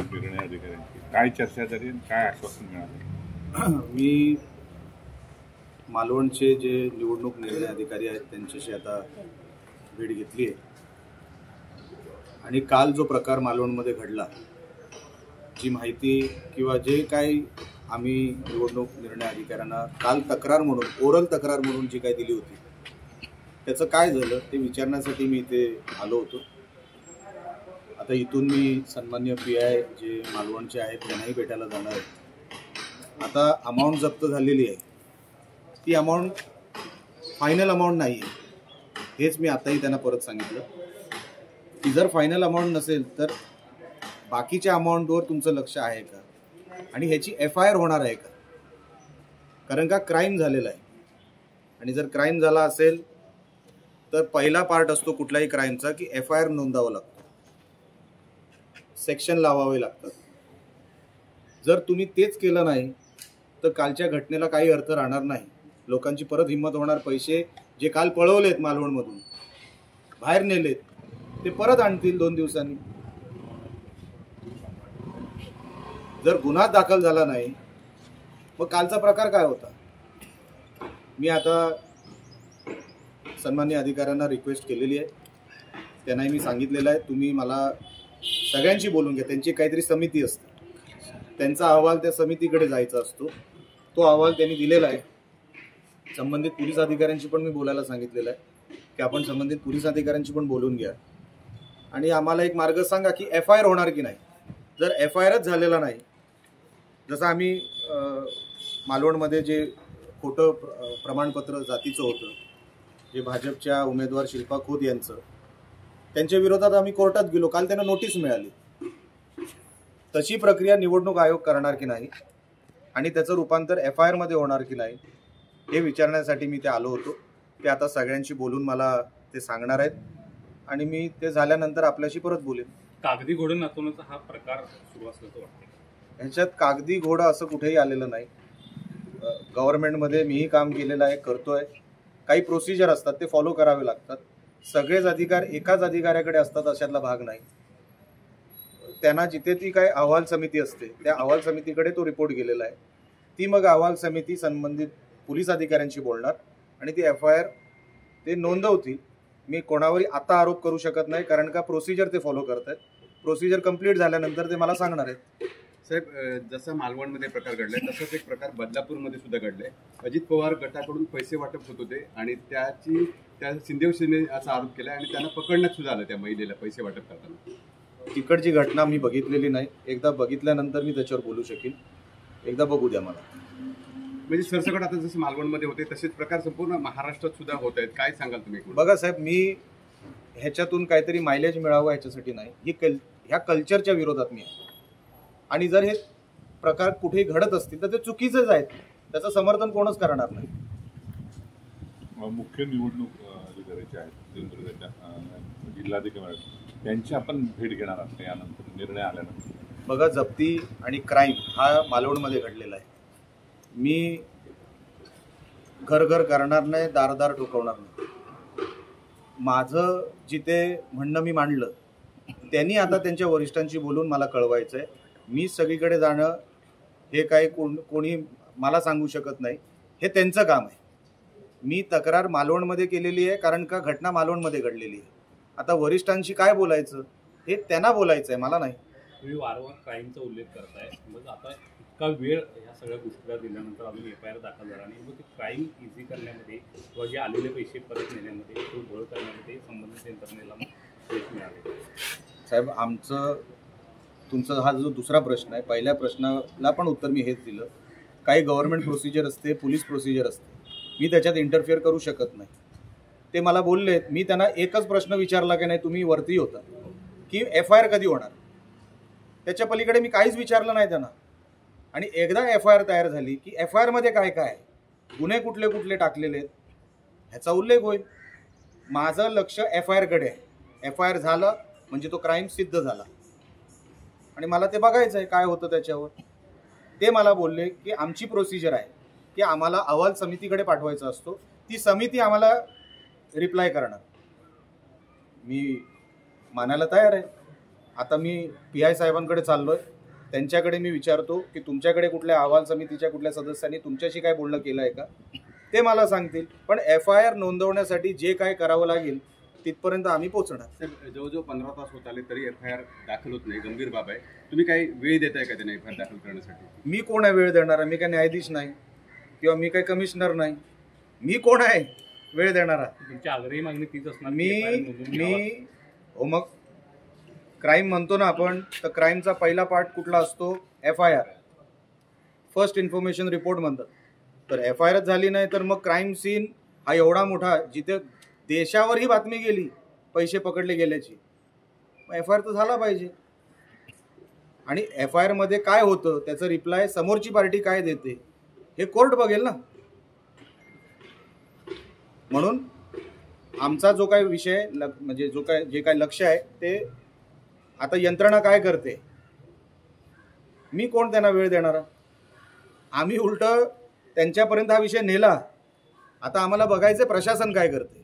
निवडणूक निर्णय अधिकाऱ्यांची काय चर्चा झाली आणि काय आश्वासन मिळालं? मी मालवणचे जे निवडणूक निर्णय अधिकारी आहेत त्यांच्याशी आता भेट घेतली आहे आणि काल जो प्रकार मालवणमध्ये घडला, जी माहिती किंवा जे काही आम्ही निवडणूक निर्णय अधिकाऱ्यांना काल तक्रार म्हणून ओरल तक्रार म्हणून जी काही दिली होती त्याचं काय झालं ते विचारण्यासाठी मी इथे आलो होतो. आता इथून मी सन्माननीय PI जे मालवणचे आहेत त्यांनाही भेटायला जाणार आहे. आता अमाऊंट जप्त झालेली आहे, ती अमाऊंट फायनल अमाऊंट नाही आहे, हेच मी आताही त्यांना परत सांगितलं की जर फायनल अमाऊंट नसेल तर बाकीच्या अमाऊंटवर तुमचं लक्ष आहे का आणि ह्याची FIR होणार आहे का, कारण का क्राईम झालेला आहे. आणि जर क्राईम झाला असेल तर पहिला पार्ट असतो कुठल्याही क्राईमचा की FIR नोंदवावं लागतं, सेक्शन लावावे लागतात. जर तुम्ही तेच केलं नाही तर कालच्या घटनेला काही अर्थ राहणार नाही. लोकांची परत हिंमत होणार, पैसे जे काल पळवलेत मालवणमधून बाहेर नेलेत ते परत आणतील 2 दिवसांनी. जर गुन्हा दाखल झाला नाही मग कालचा प्रकार काय होता. मी आता सन्माननीय अधिकाऱ्यांना रिक्वेस्ट केलेली आहे, त्यांनाही मी सांगितलेलं आहे तुम्ही मला सगळ्यांशी बोलून घ्या. त्यांची काहीतरी समिती असते, त्यांचा अहवाल त्या समितीकडे जायचा असतो, तो अहवाल त्यांनी दिलेला आहे. संबंधित पोलीस अधिकाऱ्यांशी पण मी बोलायला सांगितलेलं आहे की आपण संबंधित पोलीस अधिकाऱ्यांशी पण बोलून घ्या आणि आम्हाला एक मार्ग सांगा की FIR होणार की नाही. जर FIRच झालेला नाही, जसं आम्ही मालवणमध्ये जे खोटं प्रमाणपत्र जातीचं होतं, जे भाजपच्या उमेदवार शिल्पा खोत यांचं, त्यांच्या विरोधात आम्ही कोर्टात गेलो, काल त्यांना नोटीस मिळाली. तशी प्रक्रिया निवडणूक आयोग करणार की नाही आणि त्याचं रूपांतर FIR मध्ये होणार की नाही हे विचारण्यासाठी मी ते आलो होतो. ते आता सगळ्यांशी बोलून मला ते सांगणार आहेत आणि मी ते झाल्यानंतर आपल्याशी परत बोलेन. कागदी घोडं नाचवण्याचा हा प्रकार सुरू असल्याचं वाटतं. ह्याच्यात कागदी घोडा असं कुठेही आलेलं नाही. गव्हर्नमेंटमध्ये मीही काम केलेलं आहे, करतोय. काही प्रोसिजर असतात ते फॉलो करावे लागतात. सगळेच अधिकार एकाच अधिकाऱ्याकडे असतात अशातला भाग नाही. त्यांना जिथे ती काय अहवाल समिती असते त्या अहवाल समितीकडे तो रिपोर्ट गेलेला आहे. ती मग अहवाल समिती संबंधित पोलीस अधिकाऱ्यांशी बोलणार आणि ती FIR ते नोंदवतील. मी कोणावरही आता आरोप करू शकत नाही कारण का प्रोसिजर ते फॉलो करत आहेत. प्रोसिजर कंप्लीट झाल्यानंतर ते मला सांगणार आहेत. साहेब, जसं मालवणमध्ये प्रकार घडलाय तसंच एक प्रकार बदलापूरमध्ये सुद्धा घडलाय. अजित पवार गटाकडून पैसे वाटप होत होते आणि त्या शिंदेने असा आरोप केला आणि त्यांना पकडण्यात सुद्धा आलं त्या महिलेला पैसे वाटप करताना. तिकडची घटना मी बघितलेली नाही, एकदा बघितल्यानंतर मी त्याच्यावर बोलू शकेन. एकदा बघू द्या मला. म्हणजे सरसकट आता जसं मालवणमध्ये होते तसेच प्रकार संपूर्ण महाराष्ट्रात सुद्धा होत आहेत, काय सांगाल तुम्ही? बघा साहेब, मी ह्याच्यातून काहीतरी मायलेज मिळावं ह्याच्यासाठी नाही, ह्या कल्चरच्या विरोधात मी आहे. आणि जर हे प्रकार कुठेही घडत असतील तर ते चुकीचेच आहेत, त्याचं समर्थन कोणच करणार नाही. मुख्य निवडणूक अधिकारी आहेत जिल्हाधिकारी, त्यांची आपण भेट घेणार आहात यानंतर निर्णय आल्यानंतर? बघा, जप्ती आणि क्राईम हा मालवणमध्ये घडलेला आहे. मी घर घर करणार नाही, दार ठोकवणार नाही. माझं जिथे म्हणणं मी मांडलं त्यांनी आता त्यांच्या वरिष्ठांशी बोलून मला कळवायचं आहे. मी सगळीकडे जाणं हे काही कोणी मला सांगू शकत नाही, हे त्यांचं काम आहे. मी तक्रार मालवणमध्ये केलेली आहे कारण का घटना मालवणमध्ये घडलेली आहे. आता वरिष्ठांशी काय बोलायचं हे त्यांना बोलायचं आहे, मला नाही. तुम्ही वारंवार क्राईमचा उल्लेख करताय, मग आता इतका वेळ ह्या सगळ्या गोष्टीला दिल्यानंतर अजून FIR दाखल झाला आणि मग ते क्राईम इझी करण्यामध्ये किंवा जे आलेले पैसे परत नेण्यामध्ये तो घोळ करण्यामध्ये संबंधित यंत्रणेला यश मिळाले. साहेब, तुमचा हा जो दुसरा प्रश्न आहे, पहिल्या प्रश्नाला पण उत्तर मी हेच दिलं. काही गव्हर्नमेंट प्रोसिजर असते, पोलीस प्रोसिजर असते, मी त्याच्यात इंटरफिअर करू शकत नाही. ते मला बोललेत, मी त्यांना एकच प्रश्न विचारला की नाही तुम्ही वरती होता की FIR कधी होणार, त्याच्या पलीकडे मी काहीच विचारलं नाही त्यांना. आणि एकदा FIR तयार झाली की FIR मध्ये काय काय गुन्हे कुठले कुठले टाकलेले आहेत ह्याचा उल्लेख होईल. माझं लक्ष FIR कडे आहे. FIR झालं म्हणजे तो क्राईम सिद्ध झाला आणि मला ते बघायचं आहे काय होतं त्याच्यावर. ते मला बोलले की आमची प्रोसिजर आहे की आम्हाला अहवाल समितीकडे पाठवायचा असतो, ती समिती आम्हाला रिप्लाय करणार. मी मानायला तयार आहे, आता मी PI साहेबांकडे चाललोय, त्यांच्याकडे मी विचारतो की तुमच्याकडे कुठल्या अहवाल समितीच्या कुठल्या सदस्यांनी तुमच्याशी काय बोलणं केलं आहे का, ते मला सांगतील. पण FIR नोंदवण्यासाठी जे काय करावं लागेल तिथपर्यंत आम्ही पोहोचणार. साहेब, जवळजवळ 15 तास होत आले तरी FIR दाखल होत नाही, गंभीर बाब आहे. तुम्ही काही वेळ देताय का त्यांना FIR दाखल करण्यासाठी? मी कोण आहे वेळ देणारा? मी काय न्यायाधीश नाही किंवा मी काय कमिशनर नाही. मी कोण आहे वेळ देणारा? तुमची आग्रही मागणी तीच असणार. हो, मग क्राईम म्हणतो ना आपण, तर क्राईमचा पहिला पार्ट कुठला असतो? FIR, फर्स्ट इन्फॉर्मेशन रिपोर्ट म्हणतात. तर FIR झाली नाही तर मग क्राईम सीन हा एवढा मोठा, जिथे देशावर ही बातमी गेली पैसे पकडले गेल्याची, FIR तर झाला पाहिजे. आणि FIR मध्ये काय होतं त्याचं रिप्लाय समोरची पार्टी काय देते हे कोर्ट बघेल ना. म्हणून आमचा जो काय विषय म्हणजे जे काय लक्ष आहे ते आता यंत्रणा काय करते, मी कोण त्यांना वेळ देणारा? आम्ही उलट त्यांच्यापर्यंत हा विषय नेला. आता आम्हाला बघायचं प्रशासन काय करते.